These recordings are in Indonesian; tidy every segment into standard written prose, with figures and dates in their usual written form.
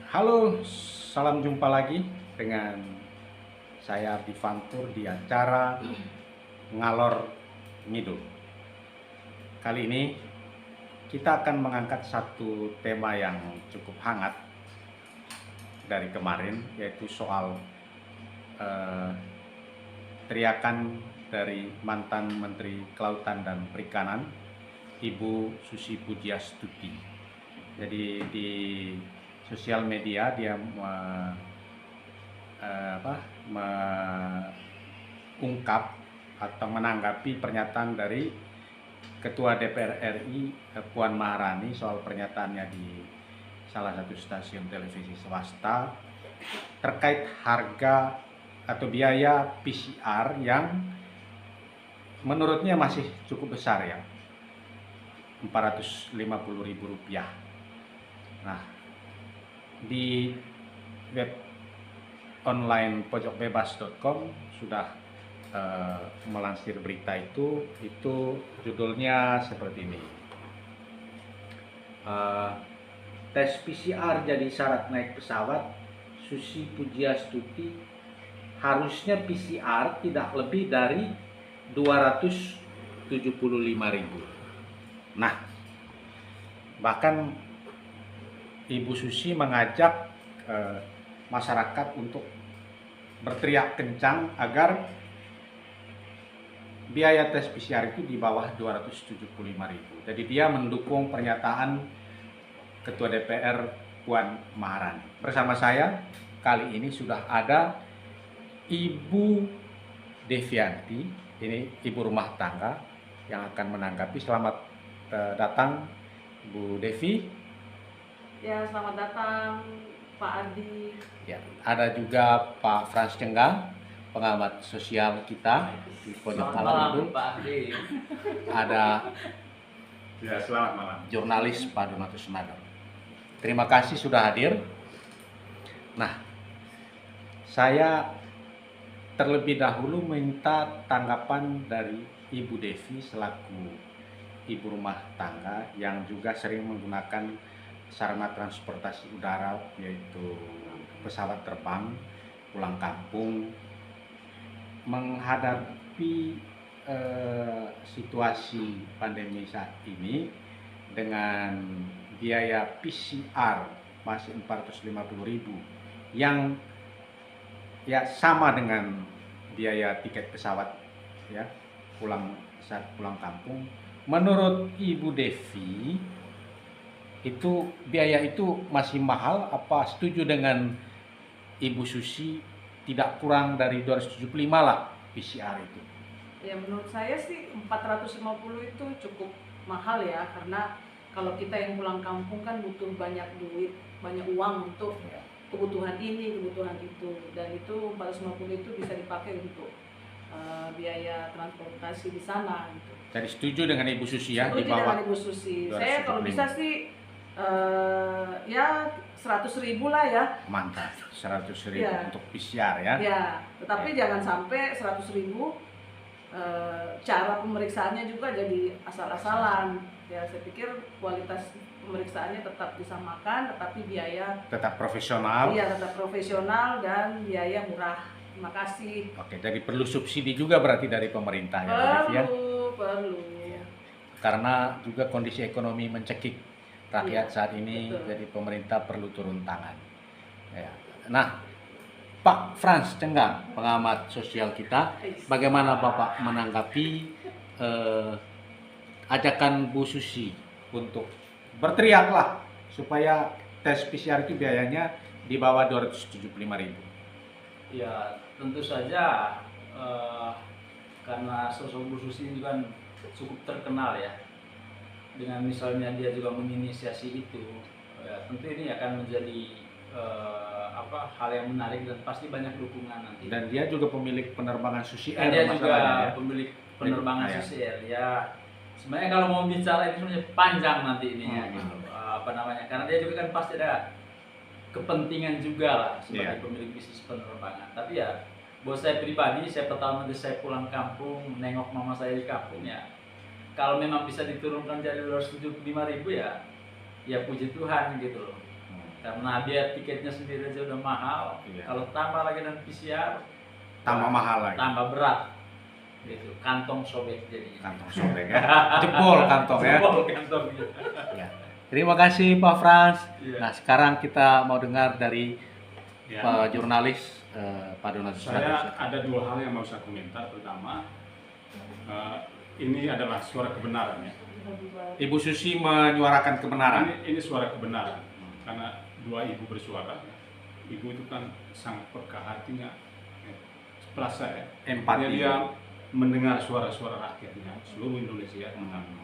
Halo, salam jumpa lagi dengan saya Divantur di acara Ngalor Ngidul. Kali ini kita akan mengangkat satu tema yang cukup hangat dari kemarin, yaitu soal teriakan dari mantan Menteri Kelautan dan Perikanan, Ibu Susi Pujiastuti. Jadi di sosial media dia mengungkap atau menanggapi pernyataan dari Ketua DPR RI Puan Maharani soal pernyataannya di salah satu stasiun televisi swasta terkait harga atau biaya PCR yang menurutnya masih cukup besar ya, Rp450.000. Nah, di web online pojokbebas.com sudah melansir berita itu judulnya seperti ini. Tes PCR jadi syarat naik pesawat, Susi Pujiastuti harusnya PCR tidak lebih dari 275.000. Nah, bahkan Ibu Susi mengajak masyarakat untuk berteriak kencang agar biaya tes PCR itu di bawah 275.000. Jadi dia mendukung pernyataan Ketua DPR Puan Maharani. Bersama saya kali ini sudah ada Ibu Devianti, ini ibu rumah tangga yang akan menanggapi. Selamat datang Bu Devi. Ya, selamat datang Pak Adi. Ya, ada juga Pak Frans Cenggang, pengamat sosial kita di Pojok Ngalor itu. Pak Adi. Ada Ya, selamat malam. jurnalis Pak Donatus Senador. Terima kasih sudah hadir. Nah, saya terlebih dahulu minta tanggapan dari Ibu Devi selaku ibu rumah tangga yang juga sering menggunakan sarana transportasi udara, yaitu pesawat terbang pulang kampung, menghadapi situasi pandemi saat ini dengan biaya PCR masih 450.000 yang ya sama dengan biaya tiket pesawat ya saat pulang kampung. Menurut Ibu Devi itu biaya itu masih mahal, apa setuju dengan Ibu Susi tidak kurang dari 275 lah PCR itu? Ya, menurut saya sih 450 itu cukup mahal ya, karena kalau kita yang pulang kampung kan butuh banyak duit, banyak uang untuk kebutuhan ini, kebutuhan itu, dan itu 450 itu bisa dipakai untuk biaya transportasi di sana gitu. Jadi setuju dengan Ibu Susi ya, Setuju di bawah dengan Ibu Susi. 275. Saya kalau bisa sih ya 100.000 lah ya. Mantap, 100.000 Ya. untuk PCR ya. Ya, tetapi jangan sampai 100.000 cara pemeriksaannya juga jadi asal-asalan. Ya, saya pikir kualitas pemeriksaannya tetap disamakan, tetapi biaya Tetap profesional. iya tetap profesional dan biaya murah. Terima kasih. Oke, jadi perlu subsidi juga berarti dari pemerintah ya, Bu Devi ya? Perlu. Karena juga kondisi ekonomi mencekik rakyat Iya, saat ini, betul. jadi pemerintah perlu turun tangan. Ya. Nah, Pak Frans Cenggang, pengamat sosial kita, bagaimana Bapak menanggapi ajakan Bu Susi untuk berteriaklah supaya tes PCR itu biayanya di bawah 275.000? Ya, tentu saja karena sosok Bu Susi ini kan cukup terkenal ya. Dengan misalnya dia juga menginisiasi itu, ya, tentu ini akan menjadi hal yang menarik dan pasti banyak dukungan nanti. Dan dia juga pemilik penerbangan Susi Dan Air dia juga masalahnya ya. pemilik penerbangan Ya. Susi Air. Ya, sebenarnya kalau mau bicara ini sebenarnya panjang nanti ininya gitu. Karena dia juga kan pasti ada kepentingan juga lah sebagai pemilik bisnis penerbangan. Tapi ya buat saya pribadi, saya pertama kali saya pulang kampung, nengok mama saya di kampung ya. Kalau memang bisa diturunkan jadi 275.000 ya puji Tuhan gitu loh. karena biaya tiketnya sendiri aja udah mahal. Iya. Kalau tambah lagi dengan PCR Tambah mahal lagi. tambah berat gitu, kantong sobek jadinya. Kantong sobek ya. Jebol kantong ya. Jebol kantongnya. Ya. Terima kasih Pak Frans. Iya. Nah sekarang kita mau dengar dari Ya, Pak jurnalis Pak Donatus. saya ada dua hal yang mau saya komentar. Pertama, ini adalah suara kebenaran ya. Ibu Susi menyuarakan kebenaran. Ini suara kebenaran karena dua ibu bersuara. Ibu itu kan sangat peka hatinya, perasa ya. Empati. Dia mendengar suara-suara rakyatnya seluruh Indonesia tentang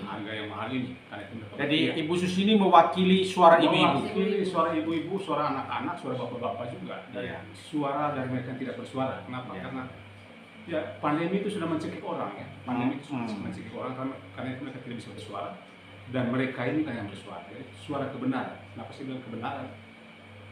harga yang mahal ini. Karena itu mereka Jadi berpihak. Ibu Susi ini mewakili suara ibu-ibu. Mewakili suara ibu-ibu, suara anak-anak, suara bapak-bapak juga. Dan Iya. suara dari mereka yang tidak bersuara. Kenapa? Iya. Karena ya pandemi itu sudah mencekik orang ya. Pandemi itu sudah Hmm. mencekik orang karena itu mereka tidak bisa bersuara. Dan mereka ini kan yang bersuara. Jadi, suara kebenaran. Kenapa sih bilang kebenaran?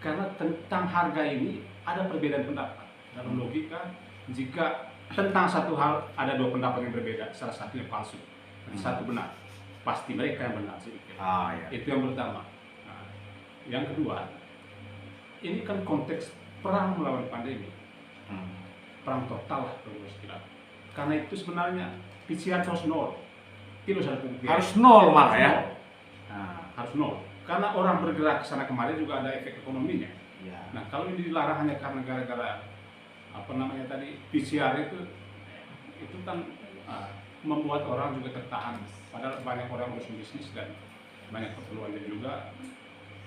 Karena tentang harga ini ada perbedaan pendapat. Dalam logika, jika tentang satu hal ada dua pendapat yang berbeda, salah satunya palsu, dan satu benar, pasti mereka yang benar sih. Ah ya. Itu yang pertama. Nah, yang kedua, ini kan konteks perang melawan pandemi, perang total lah kalau saya kira. Karena itu sebenarnya PCR harus nol, tidak usah ada pembuktian. Harus nol malah ya. Nol. Nah, harus nol. Karena orang bergerak ke sana kemari juga ada efek ekonominya. Ya. Nah, kalau ini dilarang hanya karena gara-gara apa namanya tadi PCR itu kan membuat orang juga tertahan. Padahal banyak orang urus bisnis dan banyak keperluannya juga.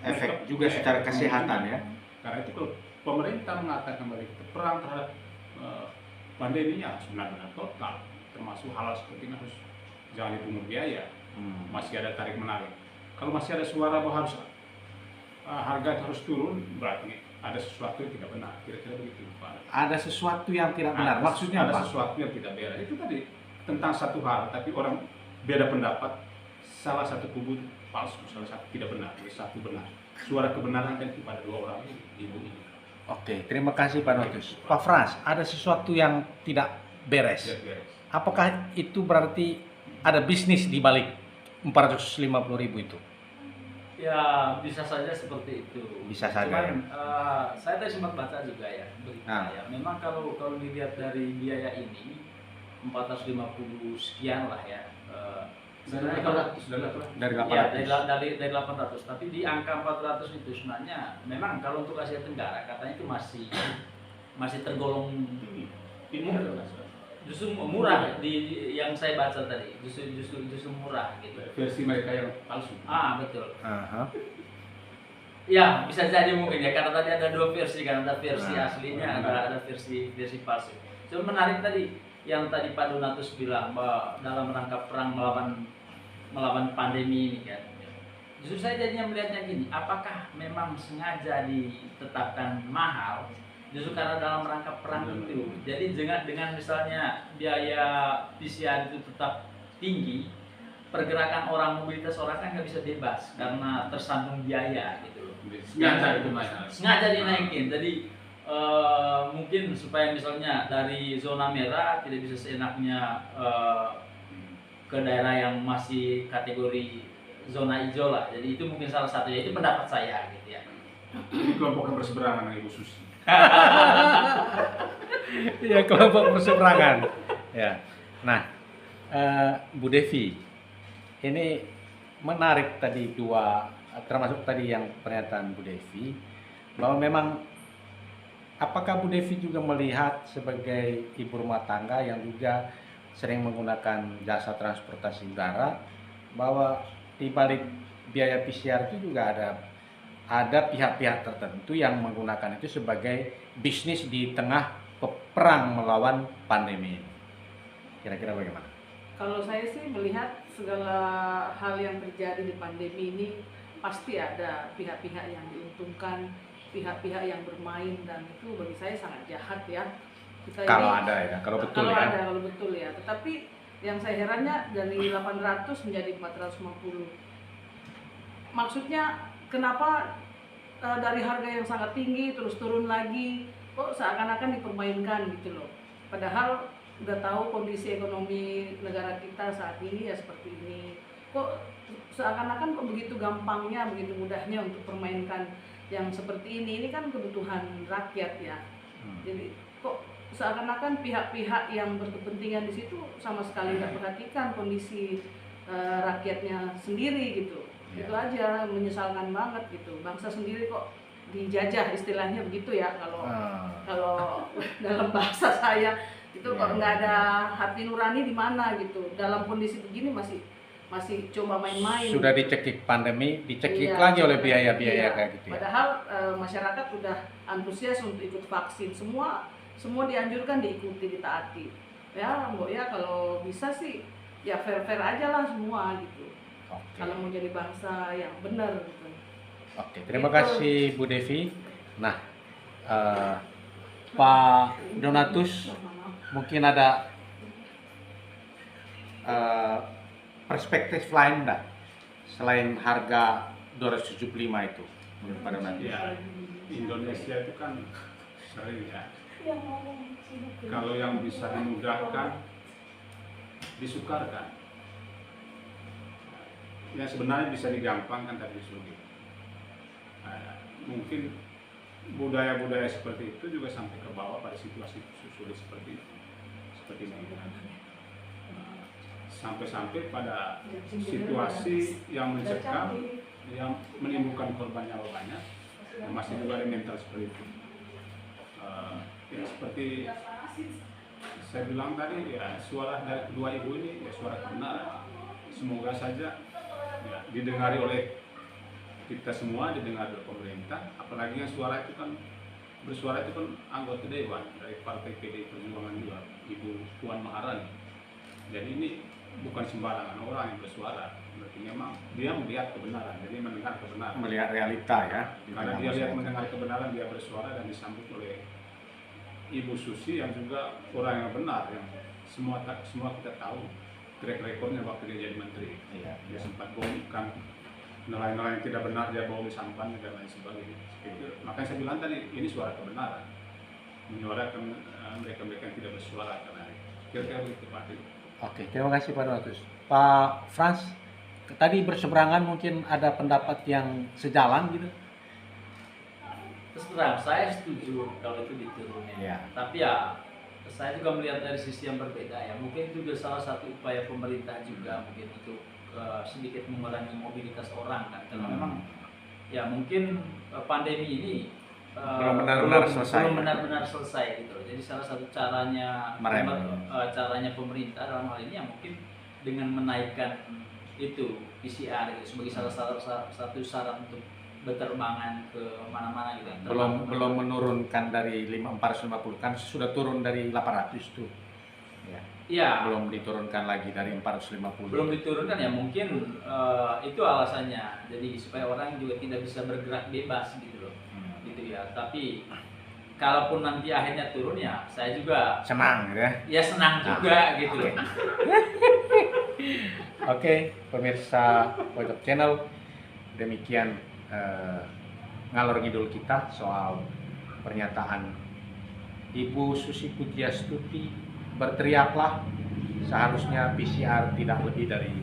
Efek juga secara kesehatan ya. Karena itu kalau pemerintah mengatakan bahwa kita perang terhadap pandeminya benar-benar total, termasuk hal seperti ini harus jangan dipungut biaya, masih ada tarik menarik. Kalau masih ada suara bahwa harus harga harus turun, berarti ada sesuatu yang tidak benar. Kira-kira begitu, Pak. Ada sesuatu yang tidak benar. Maksudnya ada apa? sesuatu yang tidak beres. Itu tadi tentang satu hal, tapi orang beda pendapat. Salah satu kubu palsu, salah satu tidak benar, jadi satu benar. Suara kebenaran kan kepada dua orang ini, ibu ini. Oke, terima kasih Pak Donatus. Pak Frans, ada sesuatu yang tidak beres. Tidak beres. Apakah itu berarti ada bisnis di balik 450.000 itu? Ya bisa saja seperti itu. Bisa saja, Cuman, saya tadi sempat baca juga ya berita Nah. ya. Memang kalau dilihat dari biaya ini 450 sekian lah ya. Sebenarnya kalau Dari ya 800. dari 800, tapi di angka 400 itu sebenarnya memang kalau untuk Asia Tenggara katanya itu masih tergolong Ini adalah justru murah di yang saya baca tadi, justru murah gitu. versi mereka yang palsu. Betul. Aha. Ya, bisa jadi mungkin ya, karena tadi ada dua versi kan, ada versi Nah, aslinya, ada versi palsu. Cuma menarik tadi yang tadi Pak Donatus bilang bahwa dalam rangka perang melawan pandemi ini kan. Justru saya jadinya melihatnya gini, apakah memang sengaja ditetapkan mahal justru karena dalam rangka perang itu. Jadi dengan misalnya biaya PCR itu tetap tinggi, pergerakan orang, mobilitas orang kan nggak bisa bebas karena tersandung biaya gitu loh. Sengaja itu mahal. Sengaja dinaikin. Jadi mungkin supaya misalnya dari zona merah tidak bisa seenaknya ke daerah yang masih kategori zona hijau lah. Jadi itu mungkin salah satunya, itu pendapat saya gitu ya. Ini kelompok yang berseberangan dengan Ibu Susi. Ya, kelompok berseberangan. Ya. Nah, Bu Devi, ini menarik tadi termasuk tadi yang pernyataan Bu Devi bahwa memang apakah Bu Devi juga melihat sebagai ibu rumah tangga yang juga sering menggunakan jasa transportasi udara bahwa di balik biaya PCR itu juga ada pihak-pihak tertentu yang menggunakan itu sebagai bisnis di tengah perang melawan pandemi ini. Kira-kira bagaimana? Kalau saya sih melihat segala hal yang terjadi di pandemi ini pasti ada pihak-pihak yang diuntungkan, pihak-pihak yang bermain, dan itu bagi saya sangat jahat ya. Kita Kalau ini, ada ya, kalau betul ya. kalau betul ya. Tetapi yang saya herannya dari 800 menjadi 450. Maksudnya kenapa dari harga yang sangat tinggi terus turun lagi, kok seakan-akan dipermainkan gitu loh. Padahal udah tahu kondisi ekonomi negara kita saat ini ya seperti ini. kok seakan-akan kok begitu gampangnya, begitu mudahnya untuk permainkan yang seperti ini kan kebutuhan rakyat ya. Jadi kok seakan-akan pihak-pihak yang berkepentingan di situ sama sekali nggak perhatikan kondisi rakyatnya sendiri gitu. Ya. Itu aja, menyesalkan banget gitu. Bangsa sendiri kok dijajah, istilahnya begitu ya kalau dalam bahasa saya itu Ya, kok nggak ya, ada hati nurani di mana gitu. Dalam kondisi begini masih coba main-main. Sudah gitu. dicekik pandemi, dicekik Iya, lagi oleh iya. biaya-biaya kayak gitu ya. Padahal masyarakat udah antusias untuk ikut vaksin, semua dianjurkan diikuti, ditaati. Ya, Mbok ya kalau bisa sih ya fair-fair aja lah semua gitu. Oke. Kalau mau jadi bangsa yang benar gitu. Oke, terima Gitu. kasih Bu Devi. Nah, Pak Donatus mungkin ada perspektif lain enggak selain harga 275 itu menurut Pak Donatus? Ya, Indonesia itu kan sering ya. Kalau yang bisa dimudahkan, disukarkan. Ya sebenarnya bisa digampangkan tapi sulit. Mungkin budaya-budaya seperti itu juga sampai ke bawah pada situasi sulit seperti itu. Seperti ini. Sampai-sampai pada situasi yang mencekam, yang menimbulkan korban nyawa banyak, masih juga ada mental seperti itu. Ya seperti saya bilang tadi, ya suara dari kedua ibu ini ya suara kebenaran. Semoga saja ya, didengari oleh kita semua, didengar oleh pemerintah. Apalagi yang suara itu kan bersuara itu kan anggota dewan dari Partai PDI Perjuangan juga, Ibu Puan Maharani. Jadi ini bukan sembarangan orang yang bersuara. Berarti memang dia melihat kebenaran, jadi mendengar kebenaran. Melihat realita ya. di Karena tengah dia lihat masyarakat. mendengar kebenaran, dia bersuara dan disambut oleh Ibu Susi yang juga orang yang benar, yang semua kita tahu track recordnya waktu dia jadi menteri. Iya. Dia sempat bongkar nelayan-nelayan yang tidak benar, dia bawa di sampan dan lain sebagainya. Itu. Makanya saya bilang tadi ini suara kebenaran, menyuarakan mereka-mereka yang tidak bersuara karena kira-kira begitu Pak. Oke, terima kasih Pak Donatus. Pak Frans, tadi berseberangan mungkin ada pendapat yang sejalan gitu. Terus terang, saya setuju kalau itu diturunin. Iya. Tapi ya, saya juga melihat dari sisi yang berbeda ya. Mungkin itu juga salah satu upaya pemerintah juga mungkin untuk sedikit mengurangi mobilitas orang kan. Karena memang ya mungkin pandemi ini Belum benar-benar selesai. Belum benar-benar selesai gitu. Jadi salah satu caranya caranya pemerintah dalam hal ini ya mungkin dengan menaikkan itu PCR gitu, sebagai salah satu syarat untuk berterbangan ke mana-mana gitu. Belum menurunkan dari 450 kan sudah turun dari 800 tuh. Ya. Iya. Belum diturunkan lagi dari 450. Belum diturunkan ya mungkin itu alasannya. Jadi supaya orang juga tidak bisa bergerak bebas gitu loh. Gitu ya. Tapi kalaupun nanti akhirnya turun ya saya juga Senang gitu ya. ya senang juga gitu loh. Oke, pemirsa Pojok Channel, demikian ngalor ngidul kita soal pernyataan Ibu Susi Pujiastuti. Berteriaklah, seharusnya PCR tidak lebih dari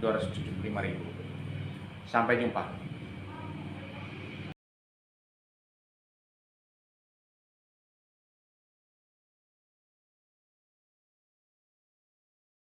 275.000. Sampai jumpa.